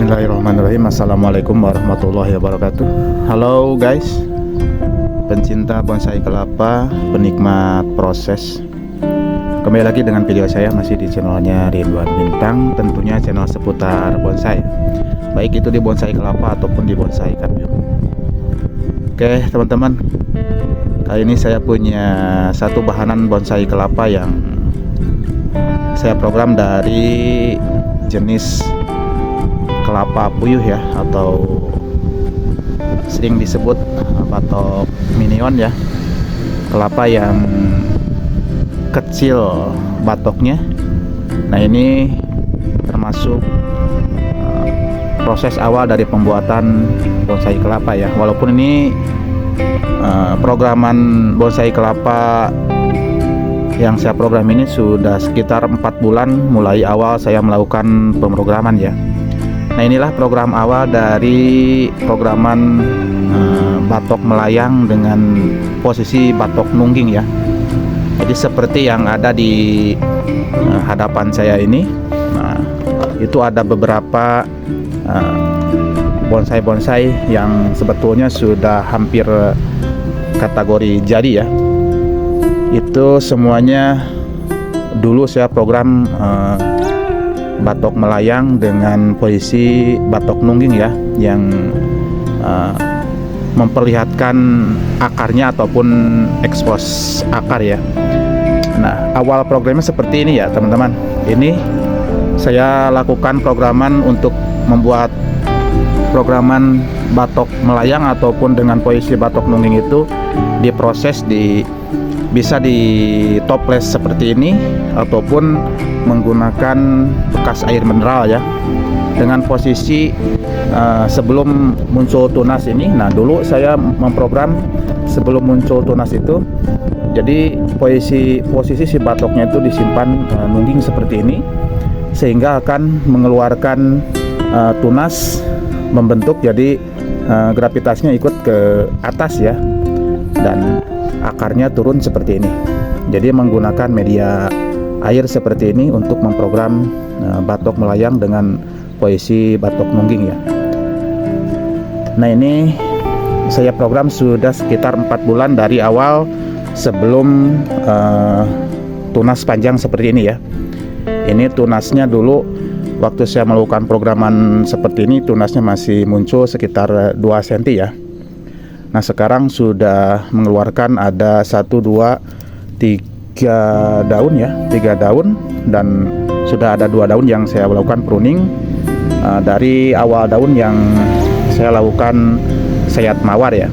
Bismillahirrahmanirrahim. Assalamualaikum warahmatullahi wabarakatuh. Halo guys, pencinta bonsai kelapa, penikmat proses. Kembali lagi dengan video saya masih di channelnya Ridwan Bintang. Tentunya channel seputar bonsai, baik itu di bonsai kelapa ataupun di bonsai kabium. Oke teman-teman, kali ini saya punya satu bahanan bonsai kelapa yang saya program dari jenis kelapa puyuh ya, atau sering disebut batok minion ya, kelapa yang kecil batoknya. Nah ini termasuk proses awal dari pembuatan bonsai kelapa ya, walaupun ini programan bonsai kelapa yang saya program ini sudah sekitar 4 bulan mulai awal saya melakukan pemrograman ya. Nah inilah program awal dari programan batok melayang dengan posisi batok nungging ya. Jadi seperti yang ada di hadapan saya ini, nah, itu ada beberapa bonsai-bonsai yang sebetulnya sudah hampir kategori jadi ya. Itu semuanya dulu saya program batok melayang dengan posisi batok nungging ya, yang memperlihatkan akarnya ataupun ekspos akar ya. Nah awal programnya seperti ini ya teman-teman. Ini saya lakukan programan untuk membuat programan batok melayang ataupun dengan posisi batok nungging itu diproses bisa di toples seperti ini ataupun menggunakan bekas air mineral ya, dengan posisi sebelum muncul tunas ini. Nah dulu saya memprogram sebelum muncul tunas itu, jadi posisi si batoknya itu disimpan nungging seperti ini, sehingga akan mengeluarkan tunas, membentuk jadi gravitasinya ikut ke atas ya, dan akarnya turun seperti ini. Jadi menggunakan media air seperti ini untuk memprogram batok melayang dengan posisi batok nungging ya. Nah ini saya program sudah sekitar 4 bulan dari awal sebelum tunas panjang seperti ini ya. Ini tunasnya dulu waktu saya melakukan programan seperti ini, tunasnya masih muncul sekitar 2 cm ya. Nah sekarang sudah mengeluarkan ada 1, 2, 3 daun ya, 3 daun, dan sudah ada 2 daun yang saya lakukan pruning dari awal daun yang saya lakukan sayat mawar ya.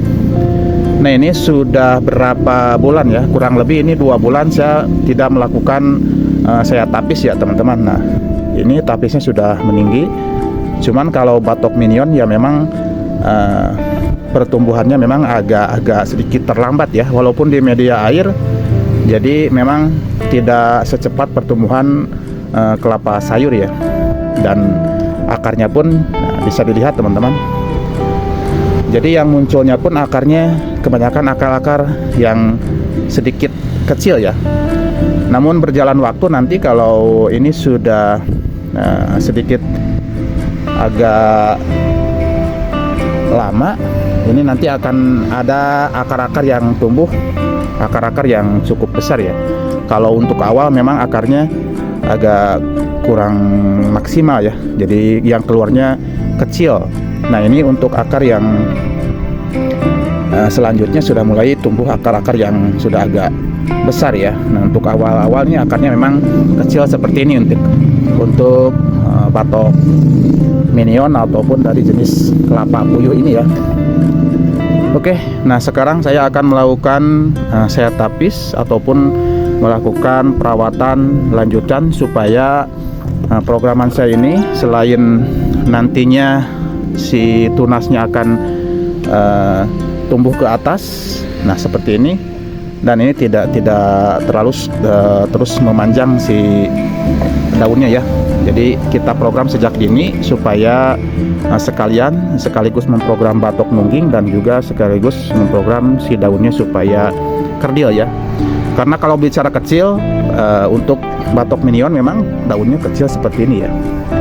Nah ini sudah berapa bulan ya, kurang lebih ini 2 bulan saya tidak melakukan sayat tapis ya teman-teman. Nah ini tapisnya sudah meninggi, cuman kalau batok minion ya memang pertumbuhannya memang agak sedikit terlambat ya, walaupun di media air. Jadi memang tidak secepat pertumbuhan kelapa sayur ya, dan akarnya pun bisa dilihat teman-teman. Jadi yang munculnya pun akarnya kebanyakan akar-akar yang sedikit kecil ya. Namun berjalan waktu nanti kalau ini sudah sedikit agak lama, ini nanti akan ada akar-akar yang tumbuh, akar-akar yang cukup besar ya. Kalau untuk awal memang akarnya agak kurang maksimal ya, jadi yang keluarnya kecil. Nah ini untuk akar yang selanjutnya sudah mulai tumbuh akar-akar yang sudah agak besar ya. Nah untuk awal-awalnya akarnya memang kecil seperti ini untuk batok minion ataupun dari jenis kelapa puyuh ini ya. Oke, nah sekarang saya akan melakukan sayat tapis ataupun melakukan perawatan lanjutan supaya programan saya ini selain nantinya si tunasnya akan tumbuh ke atas, nah seperti ini, dan ini tidak terlalu terus memanjang si daunnya ya. Jadi kita program sejak dini supaya sekaligus memprogram batok nungging dan juga sekaligus memprogram si daunnya supaya kerdil ya. Karena kalau bicara kecil, untuk batok minion memang daunnya kecil seperti ini ya.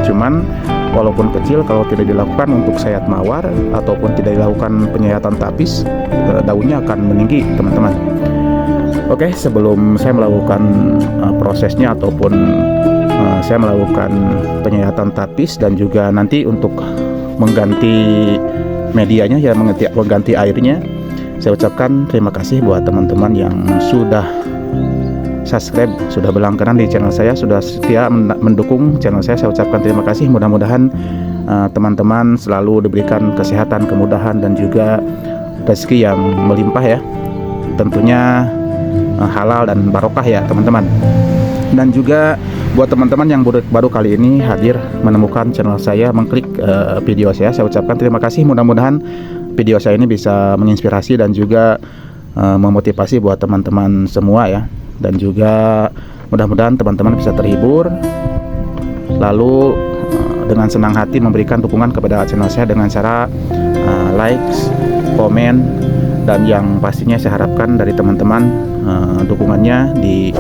Cuman walaupun kecil, kalau tidak dilakukan untuk sayat mawar ataupun tidak dilakukan penyayatan tapis, daunnya akan meninggi teman-teman. Oke, sebelum saya melakukan prosesnya ataupun saya melakukan penyayatan tapis dan juga nanti untuk mengganti medianya ya, mengganti airnya, saya ucapkan terima kasih buat teman-teman yang sudah subscribe, sudah berlangganan di channel saya, sudah setia mendukung channel saya. Saya ucapkan terima kasih. Mudah-mudahan teman-teman selalu diberikan kesehatan, kemudahan, dan juga rezeki yang melimpah ya, tentunya halal dan barokah ya teman-teman. Dan juga buat teman-teman yang baru kali ini hadir menemukan channel saya, mengklik video saya ucapkan terima kasih. Mudah-mudahan video saya ini bisa menginspirasi dan juga memotivasi buat teman-teman semua ya, dan juga mudah-mudahan teman-teman bisa terhibur, lalu dengan senang hati memberikan dukungan kepada channel saya dengan cara likes, komen, dan yang pastinya saya harapkan dari teman-teman dukungannya di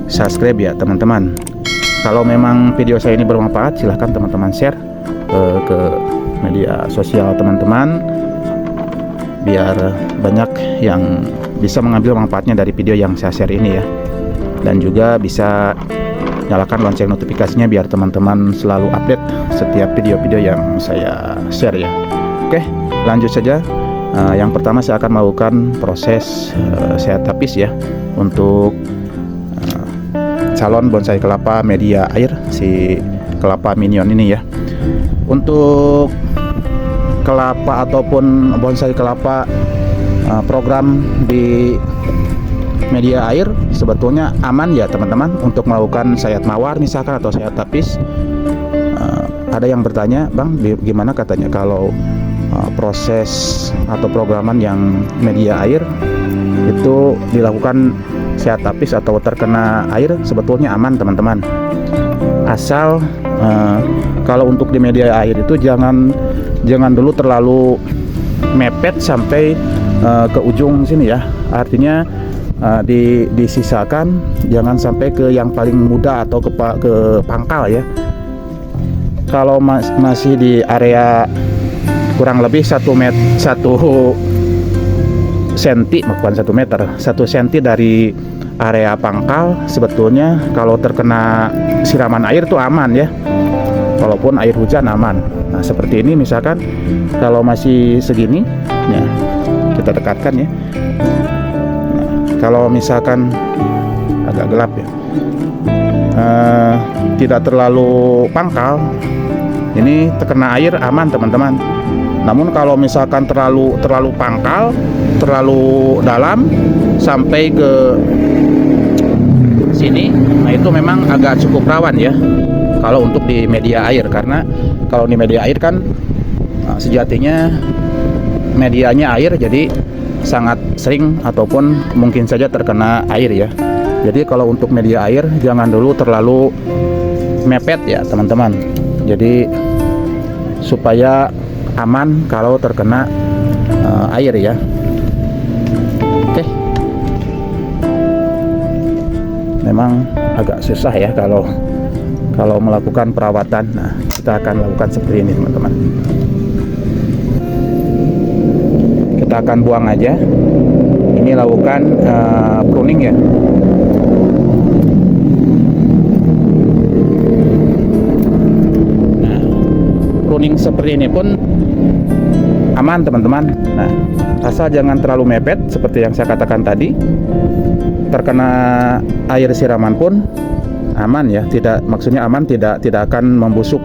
subscribe ya teman-teman. Kalau memang video saya ini bermanfaat, silahkan teman-teman share ke media sosial teman-teman, biar banyak yang bisa mengambil manfaatnya dari video yang saya share ini ya. Dan juga bisa nyalakan lonceng notifikasinya biar teman-teman selalu update setiap video-video yang saya share ya. Oke, lanjut saja. Yang pertama saya akan melakukan proses saya tapis ya untuk calon bonsai kelapa media air, si kelapa minion ini ya. Untuk kelapa ataupun bonsai kelapa program di media air sebetulnya aman ya teman-teman untuk melakukan sayat mawar misalkan atau sayat tapis. Ada yang bertanya, Bang, gimana katanya kalau proses atau programan yang media air itu dilakukan sayat tapis atau terkena air? Sebetulnya aman teman-teman, asal kalau untuk di media air itu jangan dulu terlalu mepet sampai ke ujung sini ya. Artinya disisakan, jangan sampai ke yang paling muda atau ke pangkal ya. Kalau masih di area kurang lebih 1 senti, bukan 1 meter, 1 senti dari area pangkal, sebetulnya kalau terkena siraman air tuh aman ya, walaupun air hujan aman. Nah seperti ini misalkan kalau masih segini ya, kita dekatkan ya. Nah, kalau misalkan agak gelap ya, tidak terlalu pangkal, ini terkena air aman teman-teman. Namun kalau misalkan terlalu pangkal, terlalu dalam sampai ke sini, nah itu memang agak cukup rawan ya kalau untuk di media air. Karena kalau di media air kan sejatinya medianya air, jadi sangat sering ataupun mungkin saja terkena air ya. Jadi kalau untuk media air jangan dulu terlalu mepet ya teman-teman. Jadi supaya aman kalau terkena air ya. Oke. Memang agak susah ya kalau melakukan perawatan. Nah, kita akan lakukan seperti ini teman-teman. Kita akan buang aja. Ini lakukan pruning ya. Nah, pruning seperti ini pun aman teman-teman. Nah, asal jangan terlalu mepet seperti yang saya katakan tadi. Terkena air siraman pun aman ya, maksudnya aman, tidak akan membusuk.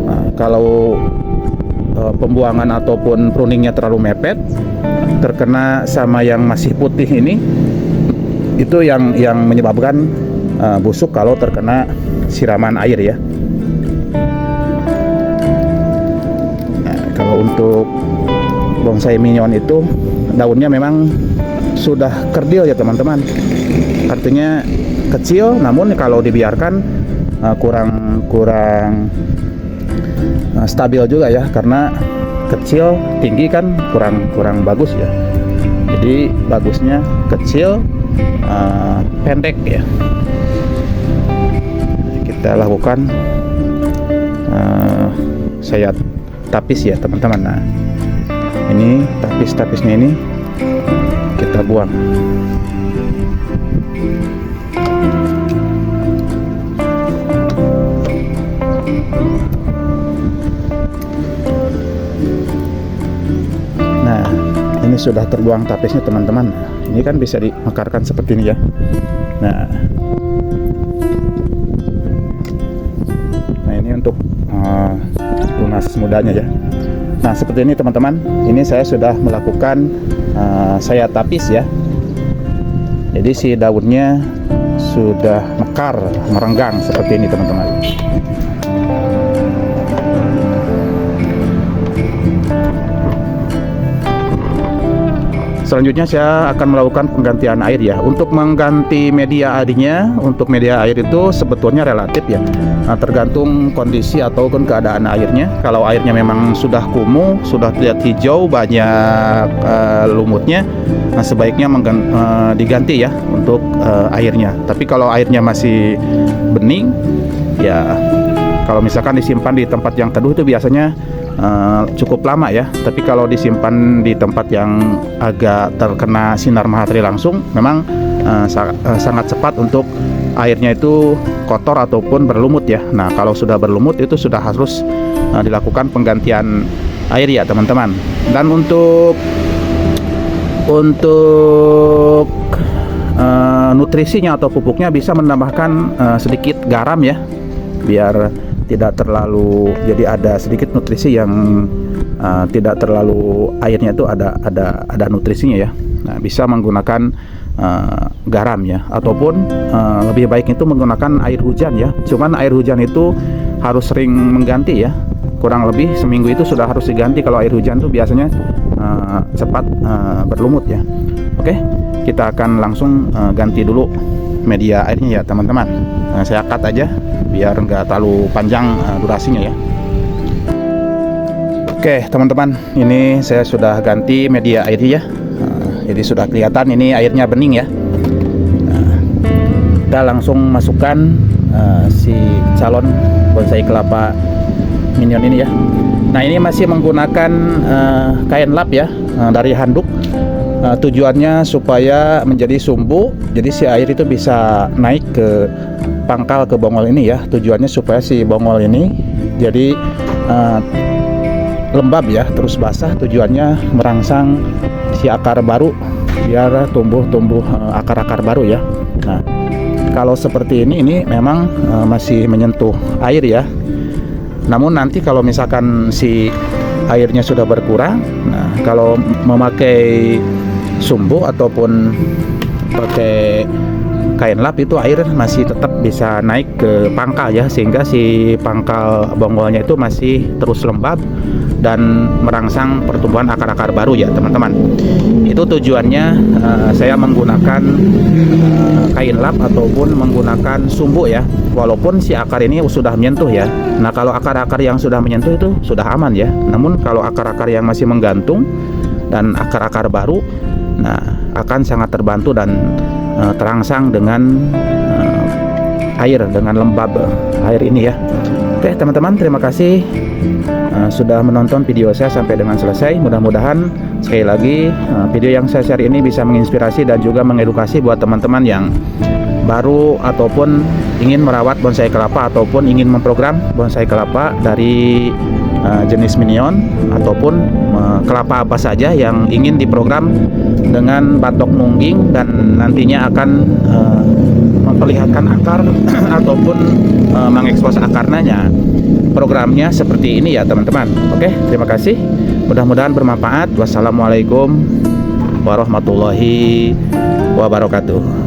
Nah, kalau pembuangan ataupun pruningnya terlalu mepet, terkena sama yang masih putih ini, itu yang menyebabkan busuk kalau terkena siraman air ya. Nah, kalau untuk bonsai minion itu daunnya memang sudah kerdil ya teman-teman, artinya kecil, namun kalau dibiarkan kurang stabil juga ya, karena kecil tinggi kan kurang bagus ya. Jadi bagusnya kecil pendek ya. Kita lakukan saya tapis ya teman-teman. Nah, ini tapis-tapisnya ini kita buang. Nah, ini sudah terbuang tapisnya teman-teman. Ini kan bisa dimekarkan seperti ini ya. Nah ini untuk tunas mudanya ya. Nah seperti ini teman-teman. Ini saya sudah melakukan saya tapis ya. Jadi si daunnya sudah mekar, merenggang seperti ini teman-teman. Selanjutnya saya akan melakukan penggantian air ya. Untuk mengganti media airnya, untuk media air itu sebetulnya relatif ya. Nah, tergantung kondisi ataupun keadaan airnya. Kalau airnya memang sudah kumuh, sudah terlihat hijau, banyak lumutnya, nah sebaiknya diganti ya untuk airnya. Tapi kalau airnya masih bening, ya kalau misalkan disimpan di tempat yang teduh itu biasanya cukup lama ya. Tapi kalau disimpan di tempat yang agak terkena sinar matahari langsung, memang sangat cepat untuk airnya itu kotor ataupun berlumut ya. Nah kalau sudah berlumut itu sudah harus dilakukan penggantian air ya teman-teman. Dan untuk nutrisinya atau pupuknya bisa menambahkan sedikit garam ya, biar tidak terlalu, jadi ada sedikit nutrisi yang tidak terlalu, airnya itu ada nutrisinya ya. Nah bisa menggunakan garam ya, ataupun lebih baik itu menggunakan air hujan ya. Cuman air hujan itu harus sering mengganti ya, kurang lebih seminggu itu sudah harus diganti. Kalau air hujan itu biasanya cepat berlumut ya. Oke, kita akan langsung ganti dulu media airnya ya teman-teman. Nah, saya cut aja biar nggak terlalu panjang durasinya ya. Oke teman-teman, ini saya sudah ganti media airnya ya. Jadi sudah kelihatan ini airnya bening ya. Kita langsung masukkan si calon bonsai kelapa minion ini ya. Nah ini masih menggunakan kain lap ya, dari handuk. Tujuannya supaya menjadi sumbu, jadi si air itu bisa naik ke pangkal, ke bongol ini ya. Tujuannya supaya si bongol ini jadi lembab ya, terus basah. Tujuannya merangsang si akar baru biar tumbuh akar-akar baru ya. Nah kalau seperti ini memang masih menyentuh air ya. Namun nanti kalau misalkan si airnya sudah berkurang, nah kalau memakai sumbu ataupun pakai kain lap itu air masih tetap bisa naik ke pangkal ya, sehingga si pangkal bongolnya itu masih terus lembab dan merangsang pertumbuhan akar-akar baru ya teman-teman. Itu tujuannya saya menggunakan kain lap ataupun menggunakan sumbu ya, walaupun si akar ini sudah menyentuh ya. Nah kalau akar-akar yang sudah menyentuh itu sudah aman ya. Namun kalau akar-akar yang masih menggantung dan akar-akar baru, nah akan sangat terbantu dan terangsang dengan air, dengan lembab air ini ya. Oke teman-teman, terima kasih sudah menonton video saya sampai dengan selesai. Mudah-mudahan sekali lagi video yang saya share ini bisa menginspirasi dan juga mengedukasi buat teman-teman yang baru ataupun ingin merawat bonsai kelapa ataupun ingin memprogram bonsai kelapa dari jenis minion ataupun kelapa apa saja yang ingin diprogram dengan batok nungging dan nantinya akan memperlihatkan akar ataupun mengekspos akarnya. Programnya seperti ini ya teman-teman. Oke, terima kasih. Mudah-mudahan bermanfaat. Wassalamualaikum warahmatullahi wabarakatuh.